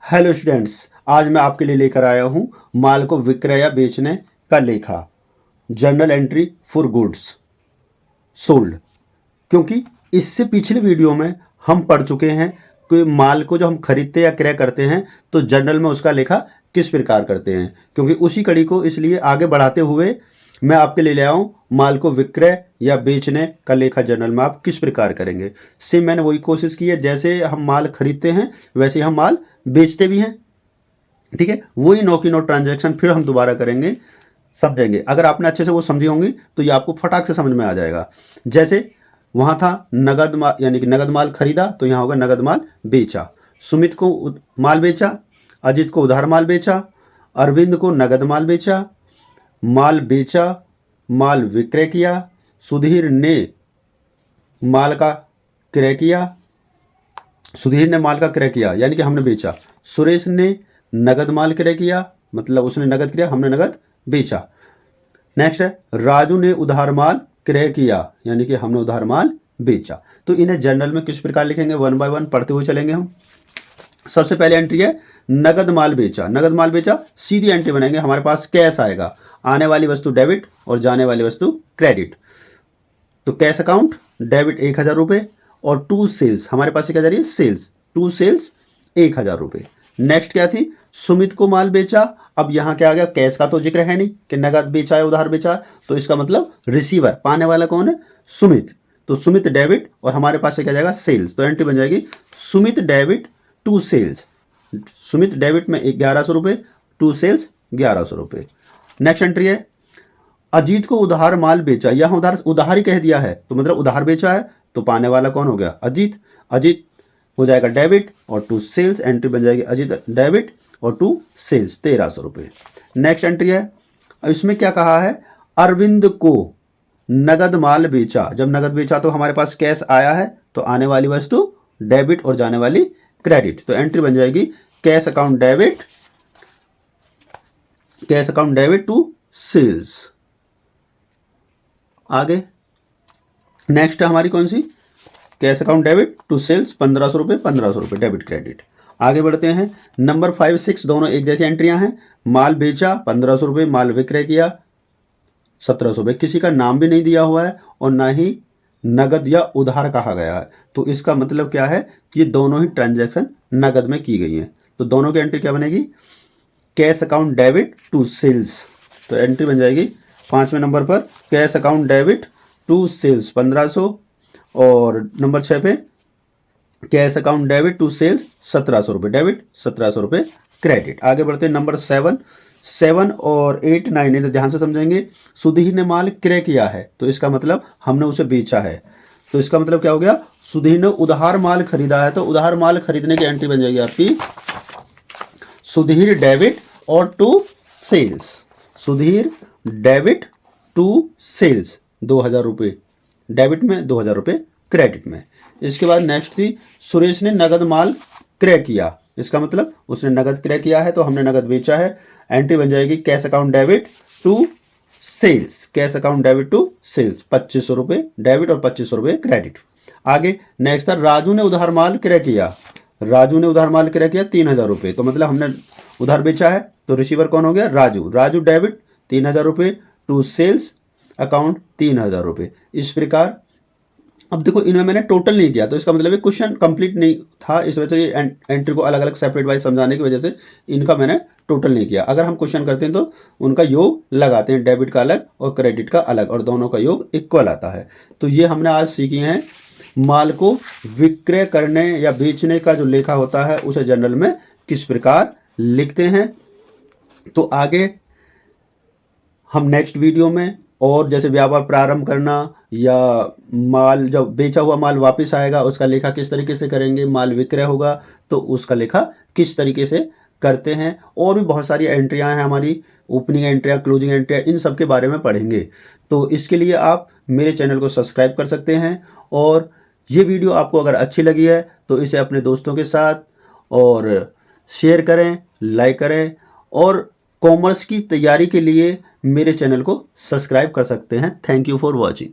Hello students, आज मैं आपके लिए लेकर आया हूं माल को विक्रय या बेचने का लेखा, journal entry for goods sold. क्योंकि इससे पिछले वीडियो में हम पढ़ चुके हैं कि माल को जो हम खरीदते या क्रय करते हैं तो जर्नल में उसका लेखा किस प्रकार करते हैं। क्योंकि उसी कड़ी को इसलिए आगे बढ़ाते हुए मैं आपके लिए ले आया हूँ माल को विक्रय या बेचने का लेखा जर्नल में आप किस प्रकार करेंगे। सेम मैंने वही कोशिश की है, जैसे हम माल खरीदते हैं वैसे ही हम माल बेचते भी हैं। ठीक है, वही नो की नो ट्रांजैक्शन फिर हम दोबारा करेंगे, समझेंगे। अगर आपने अच्छे से वो समझी होंगी तो ये आपको फटाक से समझ में आ जाएगा। जैसे वहाँ था नगद माल, यानी कि नगद माल खरीदा, तो यहाँ होगा नगद माल बेचा। सुमित को माल बेचा, अजित को उधार माल बेचा, अरविंद को नगद माल बेचा, माल बेचा, माल विक्रय किया, सुधीर ने माल का क्रय किया, सुधीर ने माल का क्रय किया यानी कि हमने बेचा। सुरेश ने नगद माल क्रय किया, मतलब उसने नगद किया, हमने नगद बेचा। नेक्स्ट है राजू ने उधार माल क्रय किया, यानी कि हमने उधार माल बेचा। तो इन्हें जर्नल में किस प्रकार लिखेंगे, वन बाय वन पढ़ते हुए चलेंगे हम। सबसे पहले एंट्री है नगद माल बेचा। नगद माल बेचा, सीधी एंट्री बनाएंगे, हमारे पास कैश आएगा, आने वाली वस्तु डेबिट और जाने वाली वस्तु क्रेडिट। तो कैश अकाउंट डेबिट 1000 रुपये और टू सेल्स, हमारे पास क्या जा रही है, सेल्स, टू सेल्स 1000 रुपये। नेक्स्ट क्या थी, सुमित को माल बेचा। अब यहाँ क्या आ गया, कैश का तो जिक्र है नहीं कि नगद बेचा है उधार बेचा है, तो इसका मतलब रिसीवर, पाने वाला कौन है, सुमित। तो सुमित डेबिट और हमारे पास से क्या जाएगा, सेल्स। तो एंट्री बन जाएगी Sumit debit to sales. Sumit debit में 1100 रुपये, टू सेल्स 1100 रुपये। नेक्स्ट एंट्री है अजीत को उधार माल बेचा। यहाँ उधार ही कह दिया है तो मतलब उधार बेचा है, तो पाने वाला कौन हो गया, अजीत। अजीत हो जाएगा डेबिट और टू सेल्स, एंट्री बन जाएगी अजीत डेबिट और टू सेल्स 1300 रुपये। नेक्स्ट एंट्री है, अब इसमें क्या कहा है, अरविंद को नगद माल बेचा। जब नगद बेचा तो हमारे पास कैश आया है, तो आने वाली वस्तु डेबिट और जाने वाली क्रेडिट। तो एंट्री बन जाएगी cash account debit, cash account debit to sales. आगे नेक्स्ट है हमारी कौन सी, cash account debit to sales 1500 रुपये, 1500 रुपये डेबिट क्रेडिट। आगे बढ़ते हैं, नंबर 5 6 दोनों एक जैसी एंट्रियां हैं। माल बेचा 1500 रुपये, माल विक्रय किया 1700 रुपये। किसी का नाम भी नहीं दिया हुआ है और ना ही नगद या उधार कहा गया है, तो इसका मतलब क्या है कि ये दोनों ही ट्रांजैक्शन नगद में की गई हैं। तो दोनों की एंट्री क्या बनेगी, cash account debit to sales. तो एंट्री बन जाएगी 5वें नंबर पर cash account debit to sales 1500 और नंबर 6 पे cash account debit to sales 1700 रुपये डेबिट, 1700 रुपये क्रेडिट। आगे बढ़ते हैं नंबर 7 और 8 9 इन्हें ध्यान से समझेंगे। सुधीर ने माल क्रय किया है, तो इसका मतलब हमने उसे बेचा है। तो इसका मतलब क्या हो गया, सुधीर ने उधार माल खरीदा है, तो उधार माल खरीदने की एंट्री बन जाएगी आपकी सुधीर डेबिट और to sales. Sudhir debit to sales 2000 रुपये डेबिट में, 2000 रुपये क्रेडिट में। इसके बाद नेक्स्ट थी सुरेश ने नगद माल क्रय किया। इसका मतलब उसने नगद क्रय किया है, तो हमने नगद बेचा है। एंट्री बन जाएगी cash account debit to sales, cash account debit to sales 2500 रुपये डेबिट और 2500 रुपये क्रेडिट। आगे नेक्स्ट था राजू ने उधार माल क्रय किया। राजू ने उधार माल क्रय किया 3000 रुपये, तो मतलब हमने उधार बेचा है, तो रिसीवर कौन हो गया, राजू। राजू डेबिट 3000 रुपये टू सेल्स अकाउंट 3000 रुपये। इस प्रकार अब देखो इनमें मैंने टोटल नहीं किया, तो इसका मतलब ये क्वेश्चन कंप्लीट नहीं था, इस वजह से ये एंट्री को अलग अलग सेपरेट वाइज समझाने की वजह से इनका मैंने टोटल नहीं किया। अगर हम क्वेश्चन करते हैं तो उनका योग लगाते हैं, डेबिट का अलग और क्रेडिट का अलग, और दोनों का योग इक्वल आता है। तो ये हमने आज सीखी हैं माल को विक्रय करने या बेचने का जो लेखा होता है उसे जर्नल में किस प्रकार लिखते हैं। तो आगे हम नेक्स्ट वीडियो में, और जैसे व्यापार प्रारंभ करना या माल जब बेचा हुआ माल वापस आएगा उसका लेखा किस तरीके से करेंगे, माल विक्रय होगा तो उसका लेखा किस तरीके से करते हैं, और भी बहुत सारी एंट्रियां हैं हमारी, ओपनिंग एंट्रियां, क्लोजिंग एंट्रियां, इन सब के बारे में पढ़ेंगे। तो इसके लिए आप मेरे चैनल को सब्सक्राइब कर सकते हैं, और ये वीडियो आपको अगर अच्छी लगी है तो इसे अपने दोस्तों के साथ और शेयर करें, लाइक करें, और कॉमर्स की तैयारी के लिए मेरे चैनल को सब्सक्राइब कर सकते हैं। Thank you for watching.